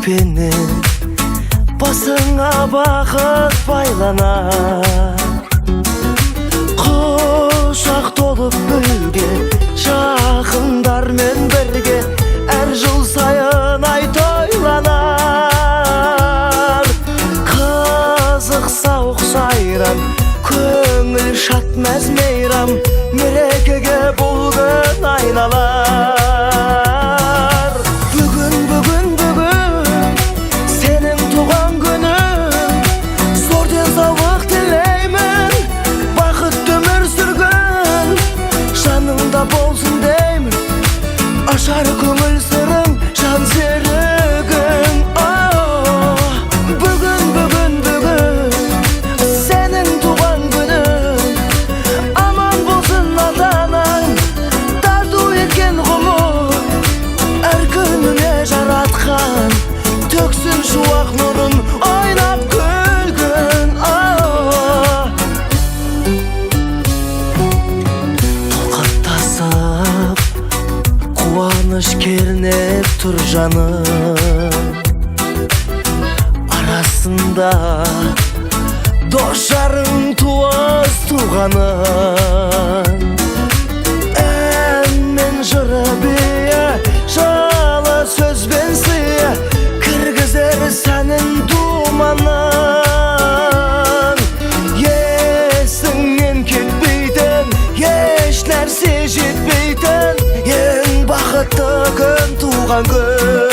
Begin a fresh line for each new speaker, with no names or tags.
көрпені басыңа бақыт байланар. Құшақ толып гүлге жақындармен бірге әр жыл сайын ай тойланар. Қызық сауық сайран, көңіл шат мәз мейрам, мерекеге бұл күн айналар. Бүгін сенің туған күнің, зор денсаулық тілеймін, бақытты өмір сүргін жаныңда болсын деймін. Ашар көңіл сырың, жан серігің. Бүгін сенің туған күнің, аман болсын ата-анаң, тарту еткен ғұмыр әр күніне жаратқан, төксін шуақ нұрын ойнап күлгін. Тоқаттасып қуаныш кернеп тұр жаным, арасында дос жарың туыс туғаның. Ән мен жыры бие, жылы сөзбен сые, кіргізер сәнін думанын. Есіңнен кетпейтін, еш нәрсе жетпейтін, ең бақытты күн туған күн.